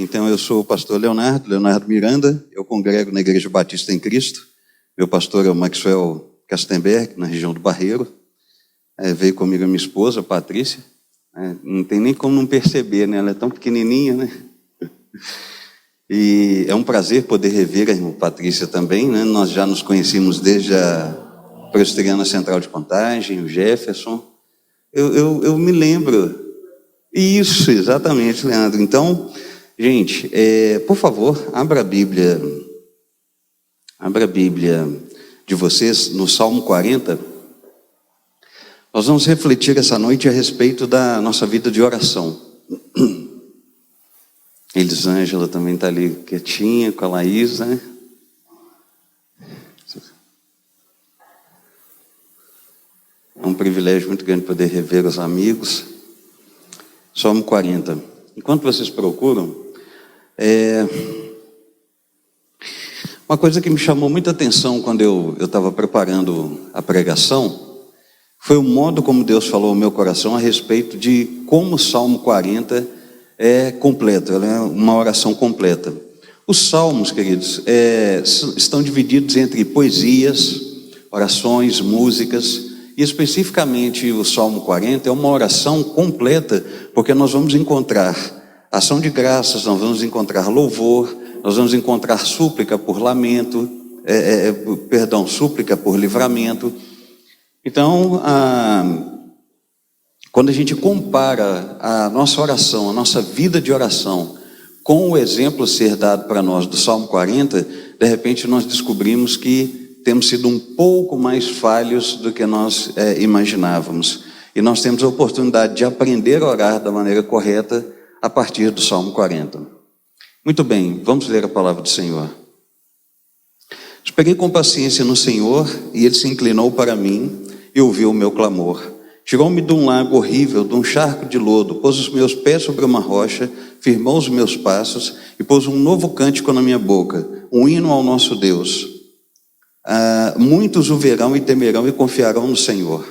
Então eu sou o pastor Leonardo Miranda, eu congrego na Igreja Batista em Cristo. Meu pastor é o Maxwell Castenberg, na região do Barreiro. Veio comigo a minha esposa, Patrícia. Não tem nem como não perceber, né? Ela é tão pequenininha, né? E é um prazer poder rever a irmã Patrícia também, né? Nós já nos conhecemos desde a Presbiteriana Central de Contagem, o Jefferson. Eu me lembro. Isso, exatamente, Leandro. Então, gente, por favor, abra a Bíblia de vocês no Salmo 40. Nós vamos refletir essa noite a respeito da nossa vida de oração. Elisângela também está ali quietinha com a Laís, né? É um privilégio muito grande poder rever os amigos. Salmo 40. Enquanto vocês procuram, uma coisa que me chamou muita atenção quando eu estava preparando a pregação foi o modo como Deus falou ao meu coração a respeito de como o Salmo 40 é completo, ela é uma oração completa. Os salmos, queridos, estão divididos entre poesias, orações, músicas, e especificamente o Salmo 40 é uma oração completa, porque nós vamos encontrar ação de graças, nós vamos encontrar louvor, nós vamos encontrar súplica por lamento, súplica por livramento. Então, quando a gente compara a nossa oração, a nossa vida de oração, com o exemplo ser dado para nós do Salmo 40, de repente nós descobrimos que temos sido um pouco mais falhos do que nós imaginávamos. E nós temos a oportunidade de aprender a orar da maneira correta a partir do Salmo 40. Muito bem, vamos ler a palavra do Senhor. Esperei com paciência no Senhor, e Ele se inclinou para mim e ouviu o meu clamor. Tirou-me de um lago horrível, de um charco de lodo, pôs os meus pés sobre uma rocha, firmou os meus passos e pôs um novo cântico na minha boca, um hino ao nosso Deus. Muitos o verão e temerão e confiarão no Senhor.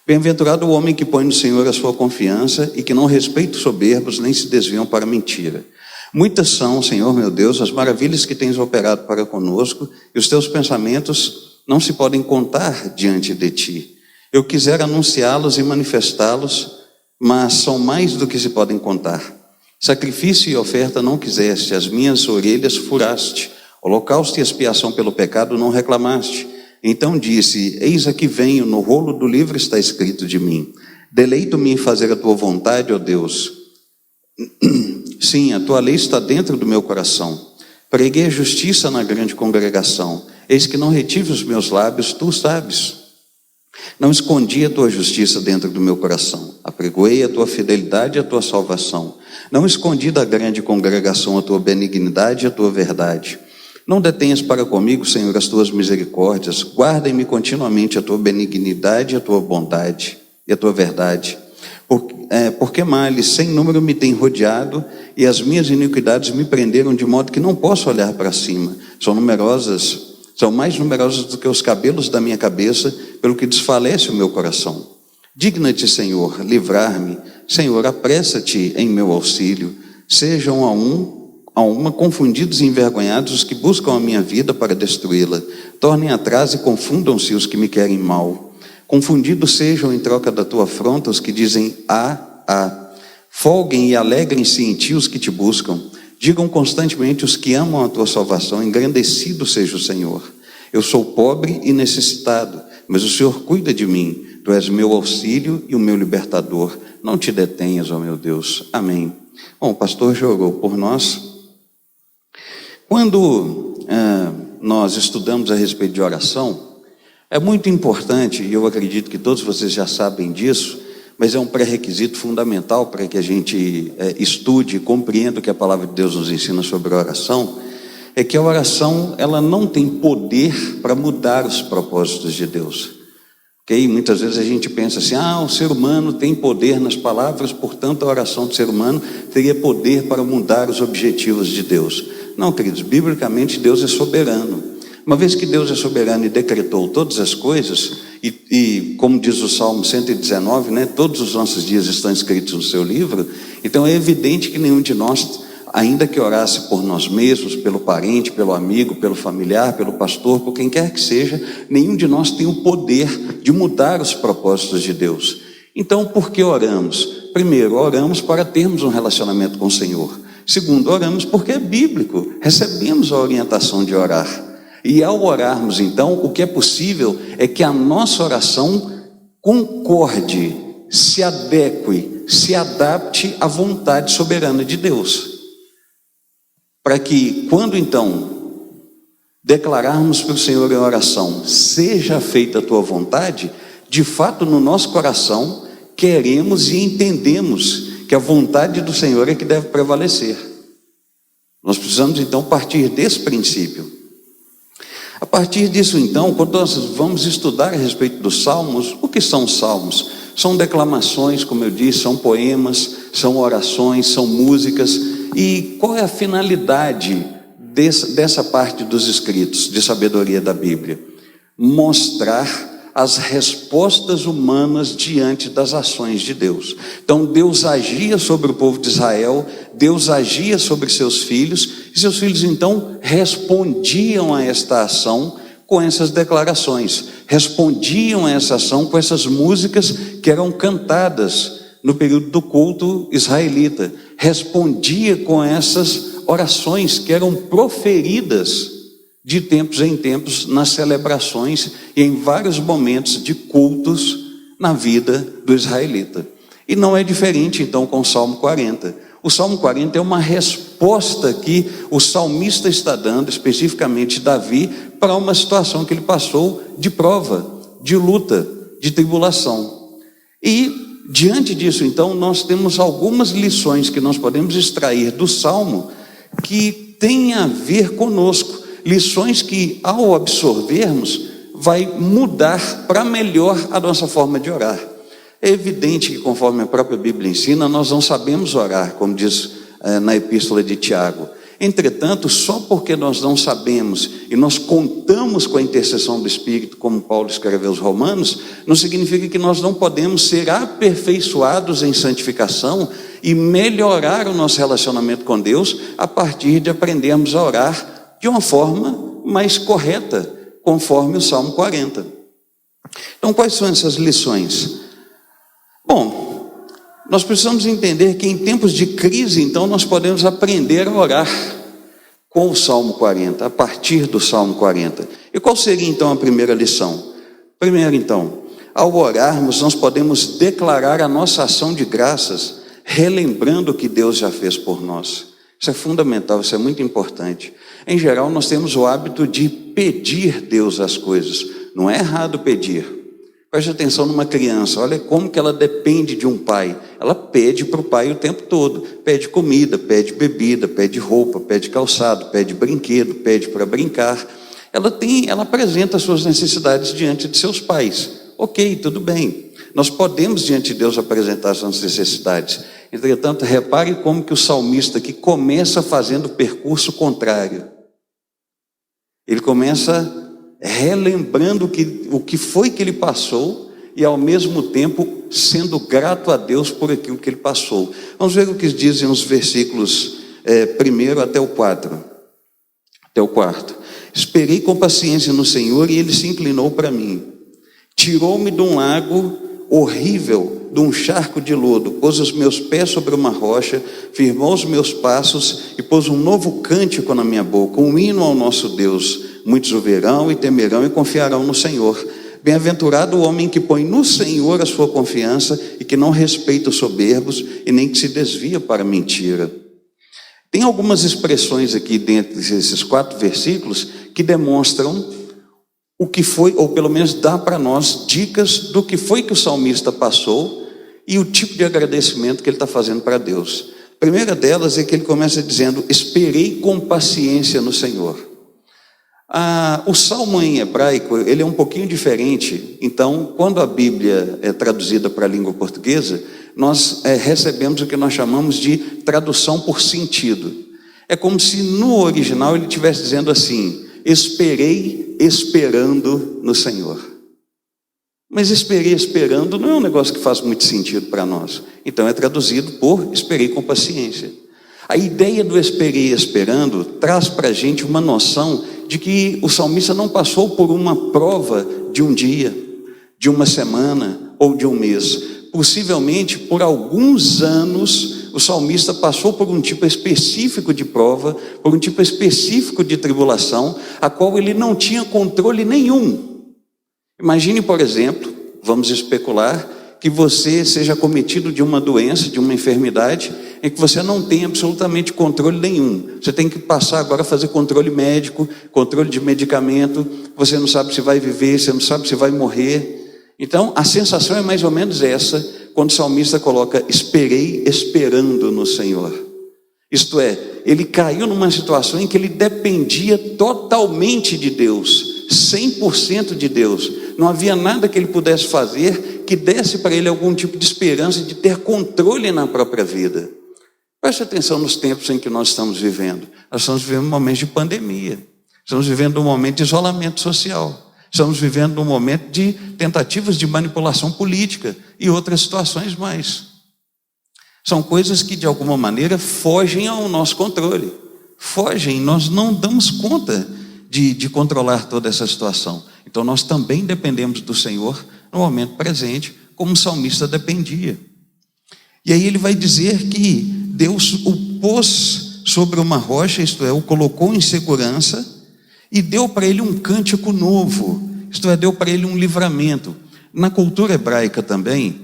Bem-aventurado o homem que põe no Senhor a sua confiança e que não respeita os soberbos nem se desviam para a mentira. Muitas são, Senhor meu Deus, as maravilhas que tens operado para conosco, e os teus pensamentos não se podem contar diante de ti. Eu quisera anunciá-los e manifestá-los, mas são mais do que se podem contar. Sacrifício e oferta não quiseste, as minhas orelhas furaste. Holocausto e expiação pelo pecado não reclamaste. Então disse: eis aqui venho, no rolo do livro está escrito de mim. Deleito-me em fazer a tua vontade, ó Deus. Sim, a tua lei está dentro do meu coração. Preguei a justiça na grande congregação. Eis que não retive os meus lábios, tu sabes. Não escondi a tua justiça dentro do meu coração. Apregoei a tua fidelidade e a tua salvação. Não escondi da grande congregação a tua benignidade e a tua verdade. Não detenhas para comigo, Senhor, as tuas misericórdias. Guarda-me continuamente a tua benignidade e a tua bondade e a tua verdade. Porque males sem número me têm rodeado e as minhas iniquidades me prenderam de modo que não posso olhar para cima. São mais numerosas do que os cabelos da minha cabeça, pelo que desfalece o meu coração. Digna-te, Senhor, livrar-me. Senhor, apressa-te em meu auxílio. Sejam a uma confundidos e envergonhados os que buscam a minha vida para destruí-la. Tornem atrás e confundam-se os que me querem mal. Confundidos sejam em troca da tua afronta os que dizem Folguem e alegrem-se em ti os que te buscam. Digam constantemente os que amam a tua salvação, engrandecido seja o Senhor. Eu sou pobre e necessitado, mas o Senhor cuida de mim. Tu és meu auxílio e o meu libertador. Não te detenhas, ó meu Deus. Amém. Bom, o pastor já orou por nós. Quando nós estudamos a respeito de oração, é muito importante, e eu acredito que todos vocês já sabem disso, mas é um pré-requisito fundamental para que a gente estude e compreenda o que a palavra de Deus nos ensina sobre a oração, é que a oração ela não tem poder para mudar os propósitos de Deus. Okay? Muitas vezes a gente pensa assim, o ser humano tem poder nas palavras, portanto a oração do ser humano teria poder para mudar os objetivos de Deus. Não, queridos, biblicamente Deus é soberano. Uma vez que Deus é soberano e decretou todas as coisas, e como diz o Salmo 119, né, todos os nossos dias estão escritos no seu livro, então é evidente que nenhum de nós ainda que orasse por nós mesmos, pelo parente, pelo amigo, pelo familiar, pelo pastor, por quem quer que seja, nenhum de nós tem o poder de mudar os propósitos de Deus. Então, por que oramos? Primeiro, oramos para termos um relacionamento com o Senhor. Segundo, oramos porque é bíblico, recebemos a orientação de orar. E ao orarmos, então, o que é possível é que a nossa oração concorde, se adeque, se adapte à vontade soberana de Deus. Para que, quando então declararmos para o Senhor em oração, seja feita a tua vontade, de fato no nosso coração queremos e entendemos que a vontade do Senhor é que deve prevalecer. Nós precisamos então partir desse princípio. A partir disso então, quando nós vamos estudar a respeito dos salmos, o que são salmos? São declamações, como eu disse, são poemas, são orações, são músicas. E qual é a finalidade dessa parte dos escritos de sabedoria da Bíblia? Mostrar as respostas humanas diante das ações de Deus. Então Deus agia sobre o povo de Israel, Deus agia sobre seus filhos, e seus filhos então respondiam a esta ação com essas declarações, respondiam a essa ação com essas músicas que eram cantadas no período do culto israelita, respondia com essas orações que eram proferidas de tempos em tempos nas celebrações e em vários momentos de cultos na vida do israelita. E não é diferente então com o Salmo 40. O Salmo 40 é uma resposta que o salmista está dando, especificamente Davi, para uma situação que ele passou de prova, de luta, de tribulação. E diante disso então nós temos algumas lições que nós podemos extrair do Salmo que têm a ver conosco. Lições que, ao absorvermos, vai mudar para melhor a nossa forma de orar. É evidente que, conforme a própria Bíblia ensina, nós não sabemos orar, como diz na epístola de Tiago. Entretanto, só porque nós não sabemos e nós contamos com a intercessão do Espírito, como Paulo escreveu aos Romanos, não significa que nós não podemos ser aperfeiçoados em santificação e melhorar o nosso relacionamento com Deus a partir de aprendermos a orar de uma forma mais correta, conforme o Salmo 40. Então, quais são essas lições? Bom, nós precisamos entender que em tempos de crise, então, nós podemos aprender a orar com o Salmo 40, a partir do Salmo 40. E qual seria, então, a primeira lição? Primeiro, então, ao orarmos, nós podemos declarar a nossa ação de graças, relembrando o que Deus já fez por nós. Isso é fundamental, isso é muito importante. Em geral, nós temos o hábito de pedir Deus as coisas. Não é errado pedir. Preste atenção numa criança, olha como que ela depende de um pai. Ela pede para o pai o tempo todo. Pede comida, pede bebida, pede roupa, pede calçado, pede brinquedo, pede para brincar. Ela apresenta as suas necessidades diante de seus pais. Ok, tudo bem. Nós podemos diante de Deus apresentar as nossas necessidades. Entretanto, repare como que o salmista aqui começa fazendo o percurso contrário. Ele começa relembrando o que foi que ele passou e ao mesmo tempo sendo grato a Deus por aquilo que ele passou. Vamos ver o que dizem os versículos 1 até o 4. Até o 4. Esperei com paciência no Senhor e Ele se inclinou para mim. Tirou-me de um lago horrível, de um charco de lodo, pôs os meus pés sobre uma rocha, firmou os meus passos e pôs um novo cântico na minha boca, um hino ao nosso Deus. Muitos o verão e temerão e confiarão no Senhor. Bem-aventurado o homem que põe no Senhor a sua confiança e que não respeita os soberbos e nem que se desvia para a mentira. Tem algumas expressões aqui dentro desses 4 versículos que demonstram o que foi, ou pelo menos dá para nós dicas do que foi que o salmista passou e o tipo de agradecimento que ele está fazendo para Deus. A primeira delas é que ele começa dizendo: esperei com paciência no Senhor. O salmo em hebraico, ele é um pouquinho diferente. Então, quando a Bíblia é traduzida para a língua portuguesa, nós recebemos o que nós chamamos de tradução por sentido. É como se no original ele estivesse dizendo assim: esperei esperando no Senhor. Mas esperei esperando não é um negócio que faz muito sentido para nós. Então é traduzido por esperei com paciência. A ideia do esperei esperando traz para a gente uma noção de que o salmista não passou por uma prova de um dia, de uma semana ou de um mês. Possivelmente, por alguns anos, o salmista passou por um tipo específico de prova, por um tipo específico de tribulação, a qual ele não tinha controle nenhum. Imagine, por exemplo, vamos especular, que você seja cometido de uma doença, de uma enfermidade, em que você não tem absolutamente controle nenhum. Você tem que passar agora a fazer controle médico, controle de medicamento, você não sabe se vai viver, você não sabe se vai morrer. Então, a sensação é mais ou menos essa, quando o salmista coloca, esperei esperando no Senhor. Isto é, ele caiu numa situação em que ele dependia totalmente de Deus, 100% de Deus. Não havia nada que ele pudesse fazer que desse para ele algum tipo de esperança de ter controle na própria vida. Preste atenção nos tempos em que nós estamos vivendo. Nós estamos vivendo um momento de pandemia. Estamos vivendo um momento de isolamento social. Estamos vivendo um momento de tentativas de manipulação política e outras situações mais. São coisas que de alguma maneira fogem ao nosso controle. Fogem, nós não damos conta de controlar toda essa situação. Então nós também dependemos do Senhor no momento presente, como o salmista dependia. E aí ele vai dizer que Deus o pôs sobre uma rocha, isto é, o colocou em segurança e deu para ele um cântico novo, isto é, deu para ele um livramento. Na cultura hebraica também,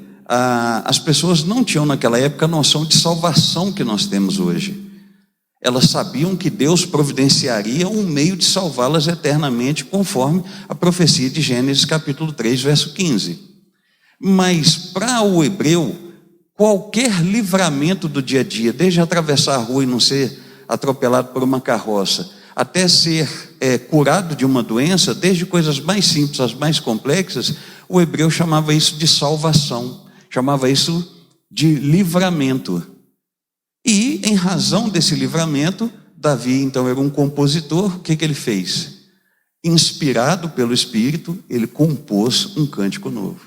as pessoas não tinham naquela época a noção de salvação que nós temos hoje. Elas sabiam que Deus providenciaria um meio de salvá-las eternamente, conforme a profecia de Gênesis capítulo 3, verso 15. Mas para o hebreu, qualquer livramento do dia a dia, desde atravessar a rua e não ser atropelado por uma carroça, até ser curado de uma doença, desde coisas mais simples às mais complexas, o hebreu chamava isso de salvação, chamava isso de livramento. E, em razão desse livramento, Davi, então, era um compositor. O que ele fez? Inspirado pelo Espírito, ele compôs um cântico novo.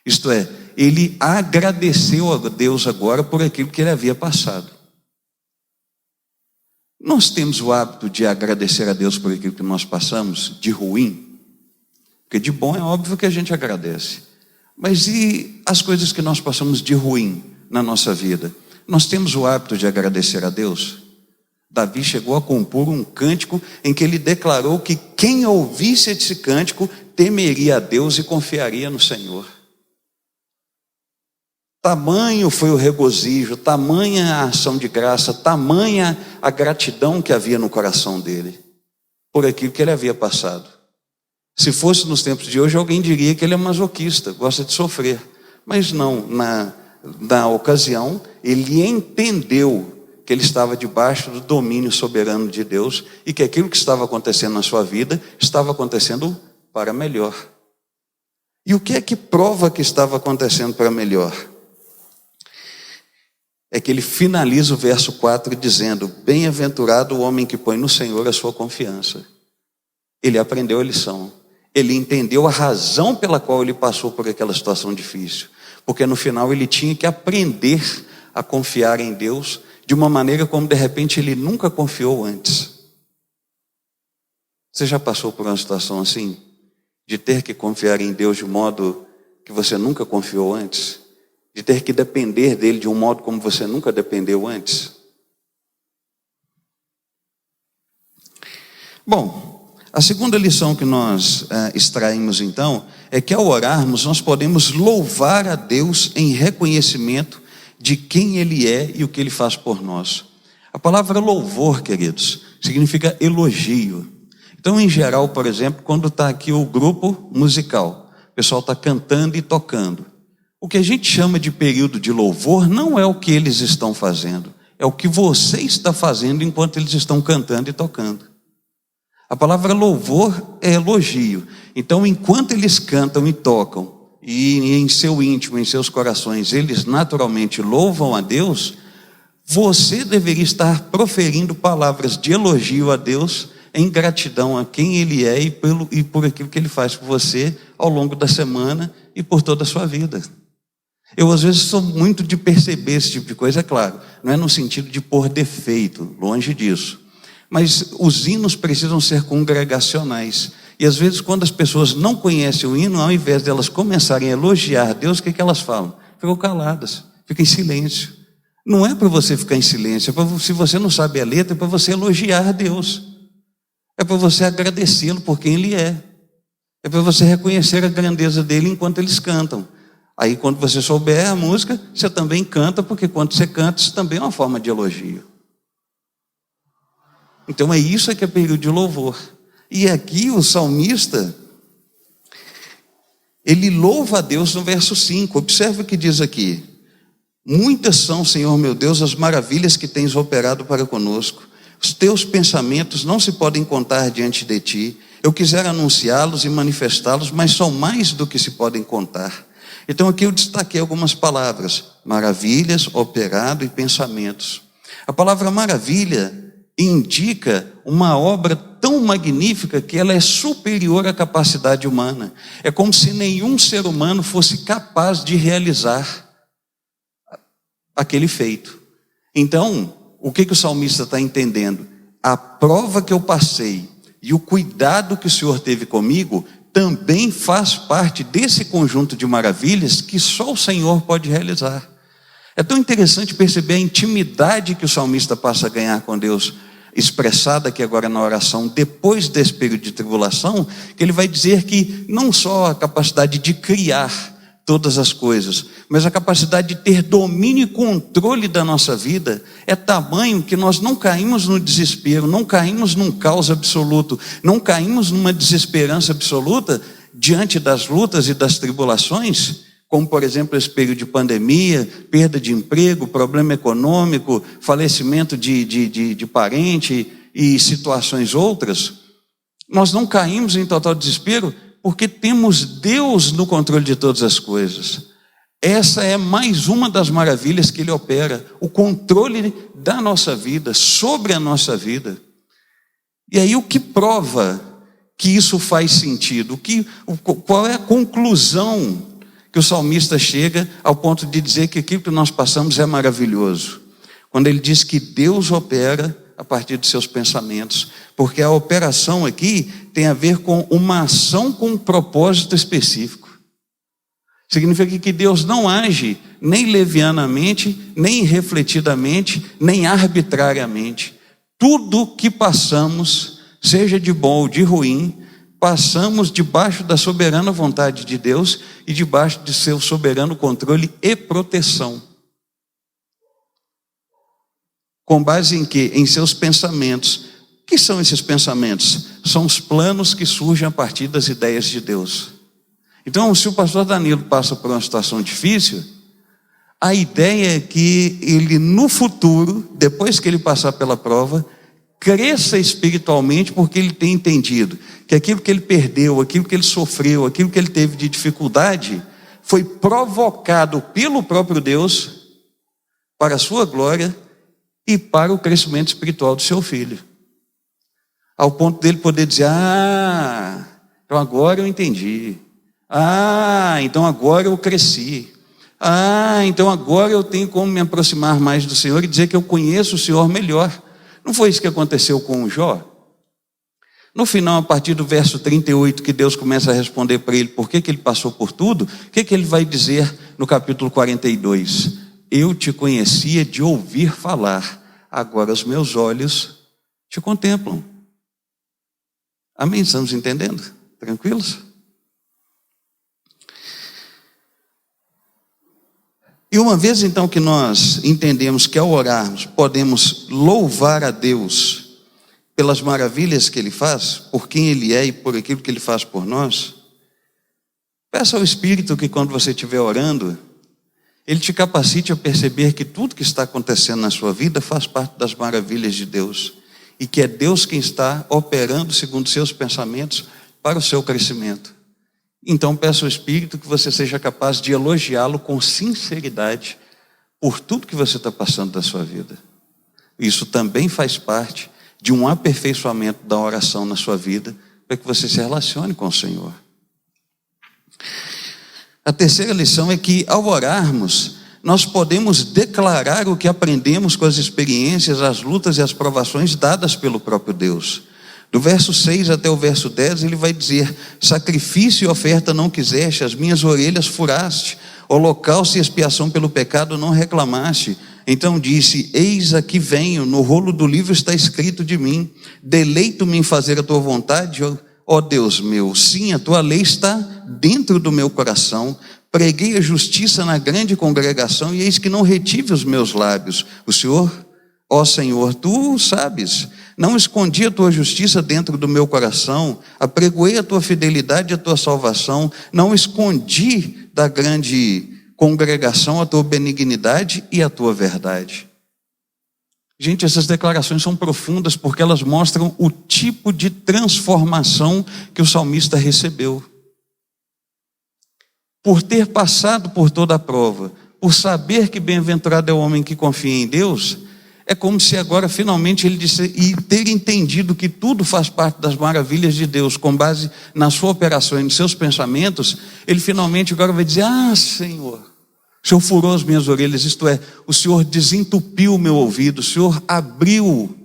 Isto é, ele agradeceu a Deus agora por aquilo que ele havia passado. Nós temos o hábito de agradecer a Deus por aquilo que nós passamos, de ruim? Porque de bom é óbvio que a gente agradece. Mas e as coisas que nós passamos de ruim na nossa vida? Nós temos o hábito de agradecer a Deus? Davi chegou a compor um cântico em que ele declarou que quem ouvisse esse cântico temeria a Deus e confiaria no Senhor. Tamanho foi o regozijo, tamanha a ação de graça, tamanha a gratidão que havia no coração dele por aquilo que ele havia passado. Se fosse nos tempos de hoje, alguém diria que ele é masoquista, gosta de sofrer. Mas não, na ocasião, ele entendeu que ele estava debaixo do domínio soberano de Deus e que aquilo que estava acontecendo na sua vida estava acontecendo para melhor. E o que é que prova que estava acontecendo para melhor? É que ele finaliza o verso 4 dizendo: bem-aventurado o homem que põe no Senhor a sua confiança. Ele aprendeu a lição. Ele entendeu a razão pela qual ele passou por aquela situação difícil. Porque no final ele tinha que aprender a confiar em Deus de uma maneira como de repente ele nunca confiou antes. Você já passou por uma situação assim? De ter que confiar em Deus de um modo que você nunca confiou antes? De ter que depender dele de um modo como você nunca dependeu antes? Bom, a segunda lição que nós extraímos então é que ao orarmos nós podemos louvar a Deus em reconhecimento de quem Ele é e o que Ele faz por nós. A palavra louvor, queridos, significa elogio. Então, em geral, por exemplo, quando está aqui o grupo musical, o pessoal está cantando e tocando. O que a gente chama de período de louvor não é o que eles estão fazendo, é o que você está fazendo enquanto eles estão cantando e tocando. A palavra louvor é elogio. Então, enquanto eles cantam e tocam, e em seu íntimo, em seus corações, eles naturalmente louvam a Deus, você deveria estar proferindo palavras de elogio a Deus, em gratidão a quem Ele é e por aquilo que Ele faz por você ao longo da semana e por toda a sua vida. Eu às vezes sou muito de perceber esse tipo de coisa, é claro, não é no sentido de pôr defeito, longe disso. Mas os hinos precisam ser congregacionais. E às vezes quando as pessoas não conhecem o hino, ao invés de elas começarem a elogiar Deus, o que elas falam? Ficam caladas, ficam em silêncio. Não é para você ficar em silêncio, se você não sabe a letra, é para você elogiar Deus. É para você agradecê-lo por quem Ele é. É para você reconhecer a grandeza dele enquanto eles cantam. Aí quando você souber a música, você também canta, porque quando você canta, isso também é uma forma de elogio. Então é isso que é período de louvor. E aqui o salmista, ele louva a Deus no verso 5. Observe o que diz aqui. Muitas são, Senhor meu Deus, as maravilhas que tens operado para conosco. Os teus pensamentos não se podem contar diante de ti. Eu quisera anunciá-los e manifestá-los, mas são mais do que se podem contar. Então aqui eu destaquei algumas palavras: maravilhas, operado e pensamentos. A palavra maravilha indica uma obra tão magnífica que ela é superior à capacidade humana. É como se nenhum ser humano fosse capaz de realizar aquele feito. Então, o que o salmista está entendendo? A prova que eu passei e o cuidado que o Senhor teve comigo também faz parte desse conjunto de maravilhas que só o Senhor pode realizar. É tão interessante perceber a intimidade que o salmista passa a ganhar com Deus, expressada aqui agora na oração, depois desse período de tribulação, que ele vai dizer que não só a capacidade de criar todas as coisas, mas a capacidade de ter domínio e controle da nossa vida é tamanho que nós não caímos no desespero, não caímos num caos absoluto, não caímos numa desesperança absoluta diante das lutas e das tribulações, como por exemplo esse período de pandemia, perda de emprego, problema econômico, falecimento de parente e situações outras. Nós não caímos em total desespero porque temos Deus no controle de todas as coisas. Essa é mais uma das maravilhas que Ele opera, o controle da nossa vida, sobre a nossa vida. E aí o que prova que isso faz sentido? Qual é a conclusão que o salmista chega ao ponto de dizer que aquilo que nós passamos é maravilhoso? Quando ele diz que Deus opera a partir de seus pensamentos, porque a operação aqui tem a ver com uma ação com um propósito específico. Significa que Deus não age nem levianamente, nem irrefletidamente, nem arbitrariamente. Tudo que passamos, seja de bom ou de ruim, passamos debaixo da soberana vontade de Deus e debaixo de seu soberano controle e proteção. Com base em quê? Em seus pensamentos. O que são esses pensamentos? São os planos que surgem a partir das ideias de Deus. Então, se o pastor Danilo passa por uma situação difícil, a ideia é que ele no futuro, depois que ele passar pela prova, cresça espiritualmente, porque ele tem entendido que aquilo que ele perdeu, aquilo que ele sofreu, aquilo que ele teve de dificuldade, foi provocado pelo próprio Deus para a sua glória e para o crescimento espiritual do seu filho. Ao ponto dele poder dizer: então agora eu entendi. Então agora eu cresci. Então agora eu tenho como me aproximar mais do Senhor e dizer que eu conheço o Senhor melhor. Não foi isso que aconteceu com o Jó? No final, a partir do verso 38, que Deus começa a responder para ele por que ele passou por tudo, o que ele vai dizer no capítulo 42? Eu te conhecia de ouvir falar, agora os meus olhos te contemplam. Amém? Estamos entendendo? Tranquilos? E uma vez então que nós entendemos que ao orarmos podemos louvar a Deus pelas maravilhas que Ele faz, por quem Ele é e por aquilo que Ele faz por nós, peça ao Espírito que quando você estiver orando, Ele te capacite a perceber que tudo que está acontecendo na sua vida faz parte das maravilhas de Deus e que é Deus quem está operando segundo seus pensamentos para o seu crescimento. Então peça ao Espírito que você seja capaz de elogiá-lo com sinceridade por tudo que você está passando da sua vida. Isso também faz parte de um aperfeiçoamento da oração na sua vida, para que você se relacione com o Senhor. A terceira lição é que, ao orarmos, nós podemos declarar o que aprendemos com as experiências, as lutas e as provações dadas pelo próprio Deus. Do verso 6 até o verso 10, ele vai dizer: sacrifício e oferta não quiseste, as minhas orelhas furaste, holocausto e expiação pelo pecado não reclamaste. Então disse: eis aqui venho, no rolo do livro está escrito de mim, deleito-me em fazer a tua vontade, ó Deus meu. Sim, a tua lei está dentro do meu coração. Preguei a justiça na grande congregação, e eis que não retive os meus lábios. O Senhor, ó Senhor, tu sabes, não escondi a tua justiça dentro do meu coração, apregoei a tua fidelidade e a tua salvação, não escondi da grande congregação a tua benignidade e a tua verdade. Gente, essas declarações são profundas porque elas mostram o tipo de transformação que o salmista recebeu. Por ter passado por toda a prova, por saber que bem-aventurado é o homem que confia em Deus, é como se agora finalmente ele disse, e ter entendido que tudo faz parte das maravilhas de Deus, com base na sua operação e nos seus pensamentos, ele finalmente agora vai dizer: ah, Senhor, o Senhor furou as minhas orelhas, isto é, o Senhor desentupiu o meu ouvido, o Senhor abriu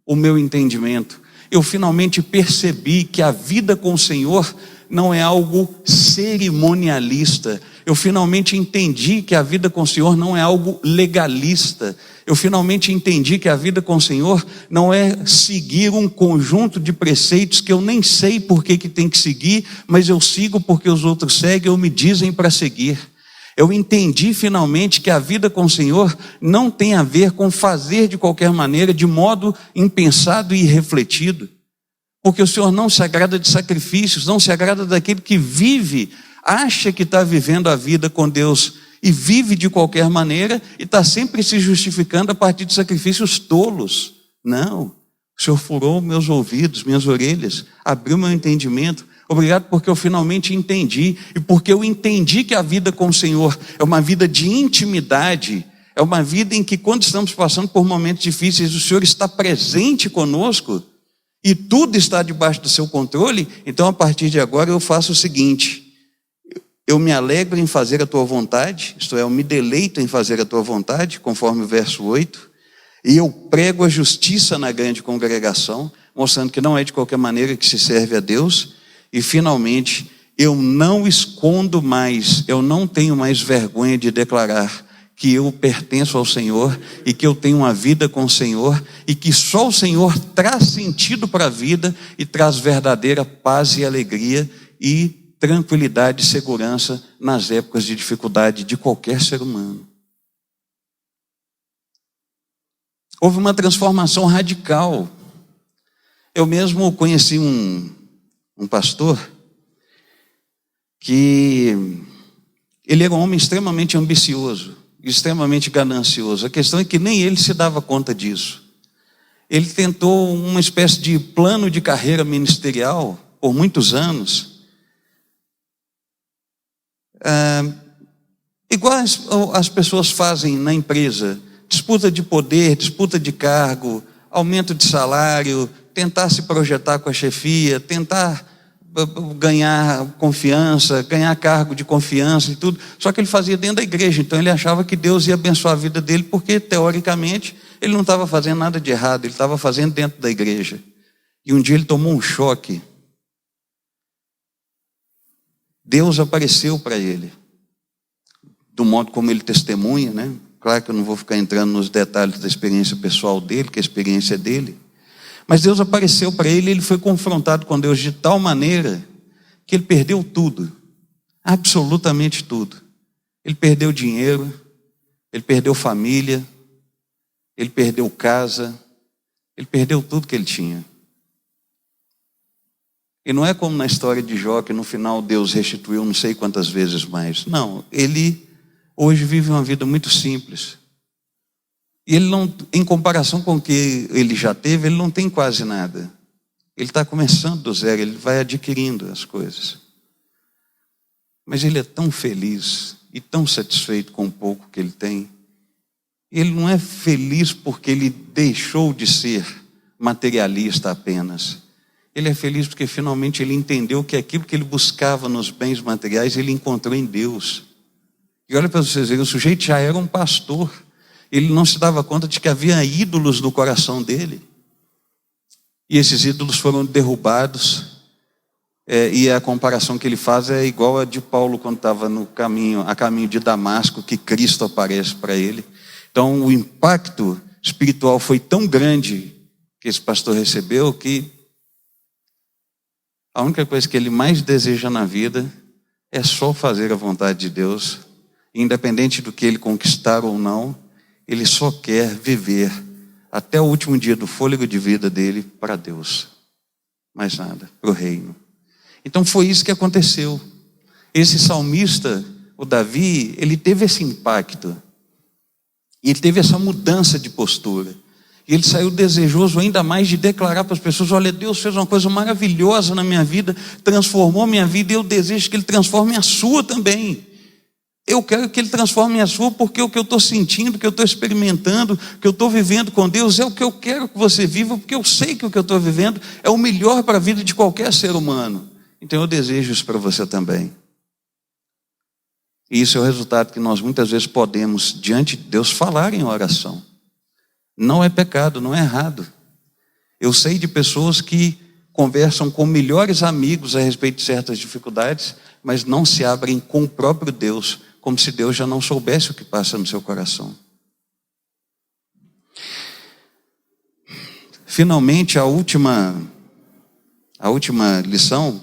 o meu entendimento. Eu finalmente percebi que a vida com o Senhor não é algo cerimonialista. Eu finalmente entendi que a vida com o Senhor não é algo legalista. Eu finalmente entendi que a vida com o Senhor não é seguir um conjunto de preceitos que eu nem sei por que tem que seguir, mas eu sigo porque os outros seguem ou me dizem para seguir. Eu entendi finalmente que a vida com o Senhor não tem a ver com fazer de qualquer maneira, de modo impensado e irrefletido. Porque o Senhor não se agrada de sacrifícios, não se agrada daquele que vive, acha que está vivendo a vida com Deus e vive de qualquer maneira e está sempre se justificando a partir de sacrifícios tolos. Não, o Senhor furou meus ouvidos, minhas orelhas, abriu meu entendimento. Obrigado porque eu finalmente entendi, e porque eu entendi que a vida com o Senhor é uma vida de intimidade, é uma vida em que quando estamos passando por momentos difíceis, o Senhor está presente conosco, e tudo está debaixo do seu controle. Então a partir de agora eu faço o seguinte: eu me alegro em fazer a tua vontade, isto é, eu me deleito em fazer a tua vontade, conforme o verso 8, e eu prego a justiça na grande congregação, mostrando que não é de qualquer maneira que se serve a Deus. E finalmente, eu não escondo mais, eu não tenho mais vergonha de declarar que eu pertenço ao Senhor e que eu tenho uma vida com o Senhor e que só o Senhor traz sentido para a vida e traz verdadeira paz e alegria e tranquilidade e segurança nas épocas de dificuldade de qualquer ser humano. Houve uma transformação radical. Eu mesmo conheci um pastor que ele era um homem extremamente ambicioso, extremamente ganancioso. A questão é que nem ele se dava conta disso. Ele tentou uma espécie de plano de carreira ministerial por muitos anos, igual as pessoas fazem na empresa: disputa de poder, disputa de cargo, aumento de salário, tentar se projetar com a chefia, tentar ganhar confiança, ganhar cargo de confiança e tudo. Só que ele fazia dentro da igreja, então ele achava que Deus ia abençoar a vida dele, porque teoricamente ele não estava fazendo nada de errado, ele estava fazendo dentro da igreja. E um dia ele tomou um choque. Deus apareceu para ele, do modo como ele testemunha, né? Claro que eu não vou ficar entrando nos detalhes da experiência pessoal dele, que a experiência é dele. Mas Deus apareceu para ele e ele foi confrontado com Deus de tal maneira que ele perdeu tudo, absolutamente tudo. Ele perdeu dinheiro, ele perdeu família, ele perdeu casa, ele perdeu tudo que ele tinha. E não é como na história de Jó, que no final Deus restituiu não sei quantas vezes mais. Não, ele hoje vive uma vida muito simples. E ele não, em comparação com o que ele já teve, ele não tem quase nada. Ele está começando do zero, ele vai adquirindo as coisas. Mas ele é tão feliz e tão satisfeito com o pouco que ele tem. Ele não é feliz porque ele deixou de ser materialista apenas. Ele é feliz porque finalmente ele entendeu que aquilo que ele buscava nos bens materiais, ele encontrou em Deus. E olha para vocês verem, o sujeito já era um pastor. Ele não se dava conta de que havia ídolos no coração dele. E esses ídolos foram derrubados. E a comparação que ele faz é igual a de Paulo quando estava a caminho de Damasco, que Cristo aparece para ele. Então o impacto espiritual foi tão grande que esse pastor recebeu, que a única coisa que ele mais deseja na vida é só fazer a vontade de Deus. Independente do que ele conquistar ou não, ele só quer viver até o último dia do fôlego de vida dele para Deus. Mais nada, para o reino. Então foi isso que aconteceu. Esse salmista, o Davi, ele teve esse impacto. E ele teve essa mudança de postura. E ele saiu desejoso ainda mais de declarar para as pessoas: olha, Deus fez uma coisa maravilhosa na minha vida, transformou minha vida, e eu desejo que Ele transforme a sua também. Eu quero que Ele transforme a sua, porque o que eu estou sentindo, o que eu estou experimentando, o que eu estou vivendo com Deus é o que eu quero que você viva, porque eu sei que o que eu estou vivendo é o melhor para a vida de qualquer ser humano. Então eu desejo isso para você também. E isso é o resultado que nós muitas vezes podemos, diante de Deus, falar em oração. Não é pecado, não é errado. Eu sei de pessoas que conversam com melhores amigos a respeito de certas dificuldades, mas não se abrem com o próprio Deus, como se Deus já não soubesse o que passa no seu coração. Finalmente, a última lição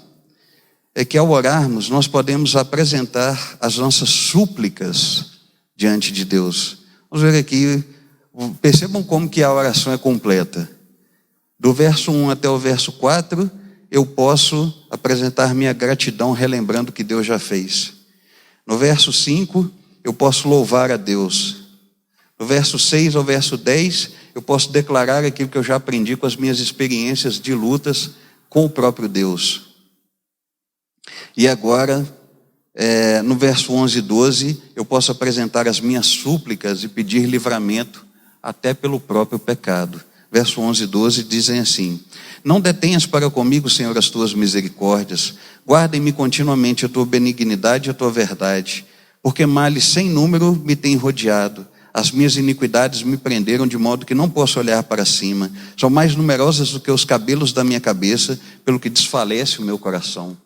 é que ao orarmos nós podemos apresentar as nossas súplicas diante de Deus. Vamos ver aqui. Percebam como que a oração é completa. Do verso 1 até o verso 4, eu posso apresentar minha gratidão relembrando o que Deus já fez. No verso 5, eu posso louvar a Deus. No verso 6 ao verso 10, eu posso declarar aquilo que eu já aprendi com as minhas experiências de lutas com o próprio Deus. E agora, no verso 11 e 12, eu posso apresentar as minhas súplicas e pedir livramento até pelo próprio pecado. Verso 11 e 12 dizem assim: não detenhas para comigo, Senhor, as tuas misericórdias, guarda-me continuamente a tua benignidade e a tua verdade, porque males sem número me têm rodeado, as minhas iniquidades me prenderam de modo que não posso olhar para cima, são mais numerosas do que os cabelos da minha cabeça, pelo que desfalece o meu coração.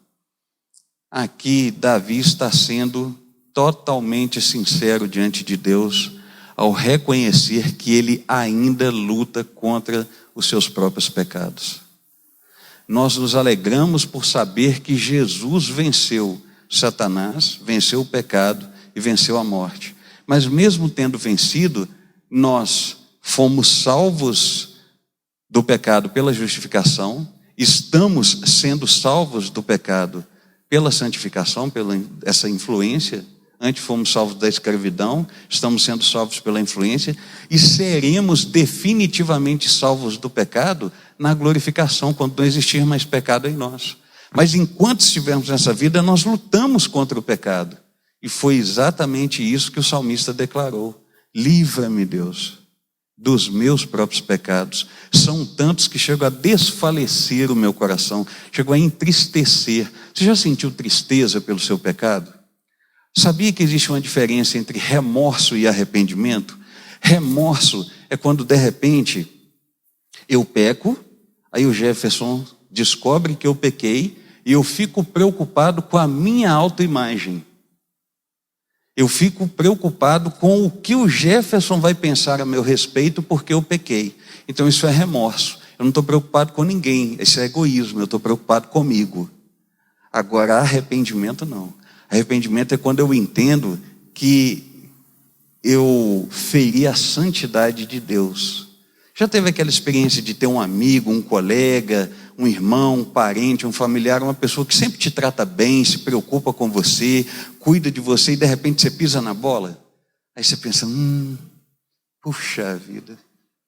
Aqui Davi está sendo totalmente sincero diante de Deus, ao reconhecer que ele ainda luta contra os seus próprios pecados. Nós nos alegramos por saber que Jesus venceu Satanás, venceu o pecado e venceu a morte. Mas mesmo tendo vencido, nós fomos salvos do pecado pela justificação, estamos sendo salvos do pecado pela santificação, pela essa influência. Antes fomos salvos da escravidão, estamos sendo salvos pela influência e seremos definitivamente salvos do pecado na glorificação, quando não existir mais pecado em nós. Mas enquanto estivermos nessa vida, nós lutamos contra o pecado. E foi exatamente isso que o salmista declarou: livra-me, Deus, dos meus próprios pecados. São tantos que chegam a desfalecer o meu coração, chegam a entristecer. Você já sentiu tristeza pelo seu pecado? Sabia que existe uma diferença entre remorso e arrependimento? Remorso é quando de repente eu peco, aí o Jefferson descobre que eu pequei e eu fico preocupado com a minha autoimagem. Eu fico preocupado com o que o Jefferson vai pensar a meu respeito porque eu pequei. Então isso é remorso. Eu não estou preocupado com ninguém, isso é egoísmo, eu estou preocupado comigo. Agora arrependimento não. Arrependimento é quando eu entendo que eu feri a santidade de Deus. Já teve aquela experiência de ter um amigo, um colega, um irmão, um parente, um familiar, uma pessoa que sempre te trata bem, se preocupa com você, cuida de você e de repente você pisa na bola? Aí você pensa, puxa vida,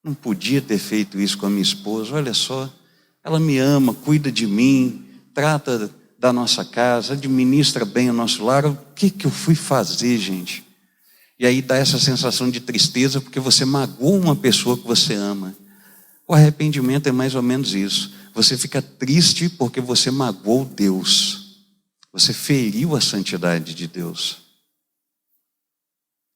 não podia ter feito isso com a minha esposa, olha só, ela me ama, cuida de mim, trata da nossa casa, administra bem o nosso lar. O que eu fui fazer, gente? E aí dá essa sensação de tristeza porque você magoou uma pessoa que você ama. O arrependimento é mais ou menos isso. você fica triste porque você magoou Deus. Você feriu a santidade de Deus.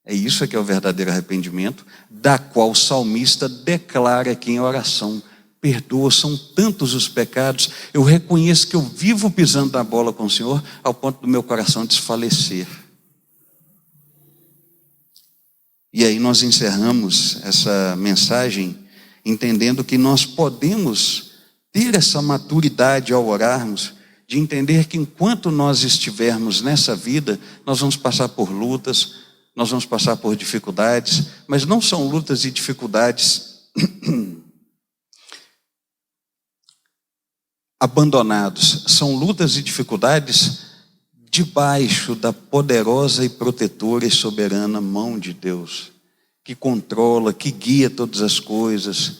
É isso que é o verdadeiro arrependimento, da qual o salmista declara aqui em oração: perdoa, são tantos os pecados, eu reconheço que eu vivo pisando na bola com o Senhor, ao ponto do meu coração desfalecer. E aí nós encerramos essa mensagem entendendo que nós podemos ter essa maturidade ao orarmos, de entender que enquanto nós estivermos nessa vida, nós vamos passar por lutas, nós vamos passar por dificuldades, mas não são lutas e dificuldades abandonados, são lutas e dificuldades debaixo da poderosa e protetora e soberana mão de Deus, que controla, que guia todas as coisas,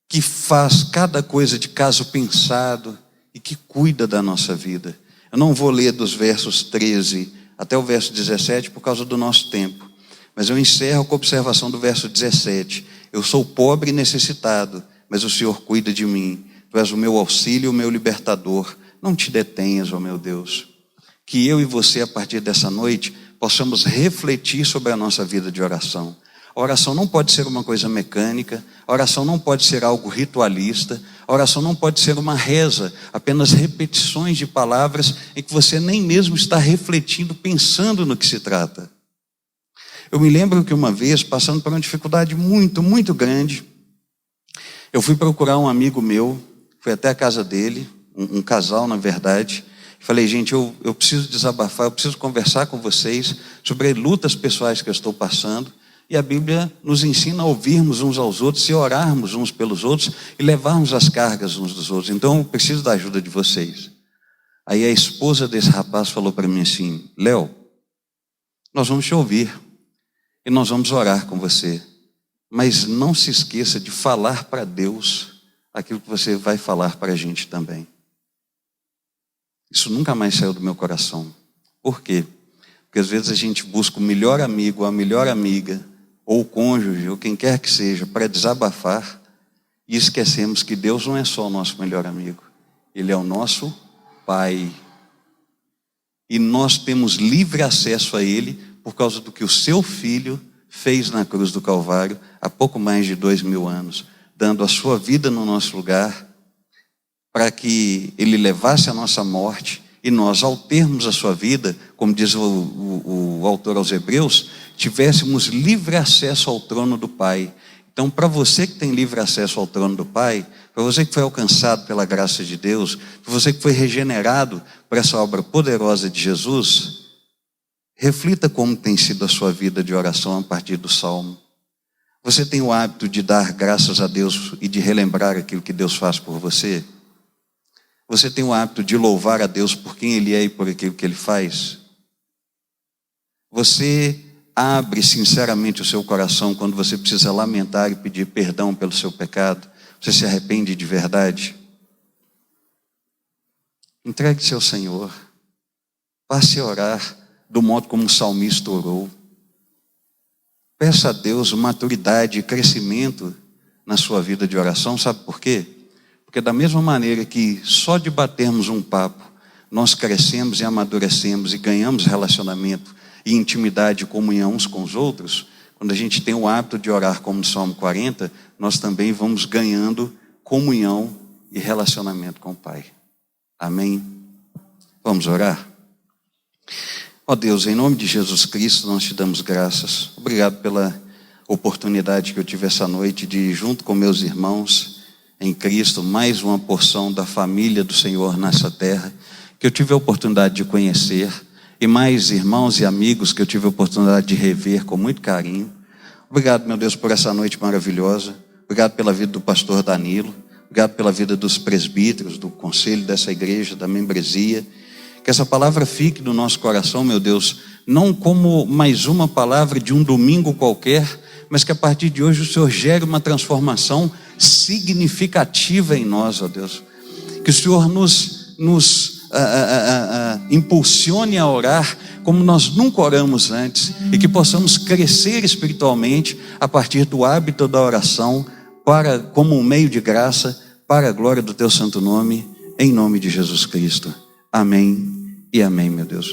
que faz cada coisa de caso pensado e que cuida da nossa vida. Eu não vou ler dos versos 13 até o verso 17 por causa do nosso tempo, mas eu encerro com a observação do verso 17. Eu sou pobre e necessitado, mas o Senhor cuida de mim. Tu és o meu auxílio, o meu libertador. Não te detenhas, ó meu Deus. Que eu e você, a partir dessa noite, possamos refletir sobre a nossa vida de oração. A oração não pode ser uma coisa mecânica, a oração não pode ser algo ritualista, a oração não pode ser uma reza, apenas repetições de palavras em que você nem mesmo está refletindo, pensando no que se trata. Eu me lembro que uma vez, passando por uma dificuldade muito, muito grande, eu fui procurar um amigo meu, fui até a casa dele, um casal na verdade. Falei: gente, eu preciso desabafar, eu preciso conversar com vocês sobre lutas pessoais que eu estou passando. E a Bíblia nos ensina a ouvirmos uns aos outros, e orarmos uns pelos outros e levarmos as cargas uns dos outros. Então eu preciso da ajuda de vocês. Aí a esposa desse rapaz falou para mim assim: Léo, nós vamos te ouvir e nós vamos orar com você, mas não se esqueça de falar para Deus aquilo que você vai falar para a gente também. Isso nunca mais saiu do meu coração. Por quê? Porque às vezes a gente busca o melhor amigo, a melhor amiga, ou o cônjuge, ou quem quer que seja, para desabafar, e esquecemos que Deus não é só o nosso melhor amigo. Ele é o nosso Pai. E nós temos livre acesso a Ele por causa do que o seu Filho fez na cruz do Calvário há pouco mais de 2000 anos, dando a sua vida no nosso lugar, para que Ele levasse a nossa morte, e nós, ao termos a sua vida, como diz o autor aos Hebreus, tivéssemos livre acesso ao trono do Pai. Então, para você que tem livre acesso ao trono do Pai, para você que foi alcançado pela graça de Deus, para você que foi regenerado por essa obra poderosa de Jesus, reflita como tem sido a sua vida de oração a partir do Salmo. Você tem o hábito de dar graças a Deus e de relembrar aquilo que Deus faz por você? Você tem o hábito de louvar a Deus por quem Ele é e por aquilo que Ele faz? Você abre sinceramente o seu coração quando você precisa lamentar e pedir perdão pelo seu pecado? Você se arrepende de verdade? Entregue-se ao Senhor. Passe a orar do modo como o salmista orou. Peça a Deus maturidade e crescimento na sua vida de oração. Sabe por quê? Porque da mesma maneira que só de batermos um papo, nós crescemos e amadurecemos e ganhamos relacionamento e intimidade e comunhão uns com os outros, quando a gente tem o hábito de orar como no Salmo 40, nós também vamos ganhando comunhão e relacionamento com o Pai. Amém? Vamos orar? Ó Deus, em nome de Jesus Cristo, nós te damos graças. Obrigado pela oportunidade que eu tive essa noite de, junto com meus irmãos em Cristo, mais uma porção da família do Senhor nessa terra, que eu tive a oportunidade de conhecer, e mais irmãos e amigos que eu tive a oportunidade de rever com muito carinho. Obrigado, meu Deus, por essa noite maravilhosa. Obrigado pela vida do pastor Danilo. Obrigado pela vida dos presbíteros, do conselho dessa igreja, da membresia. Que essa palavra fique no nosso coração, meu Deus, não como mais uma palavra de um domingo qualquer, mas que a partir de hoje o Senhor gere uma transformação significativa em nós, ó Deus. Que o Senhor nos impulsione a orar como nós nunca oramos antes, e que possamos crescer espiritualmente a partir do hábito da oração, como um meio de graça para a glória do teu santo nome, em nome de Jesus Cristo. Amém e amém, meu Deus.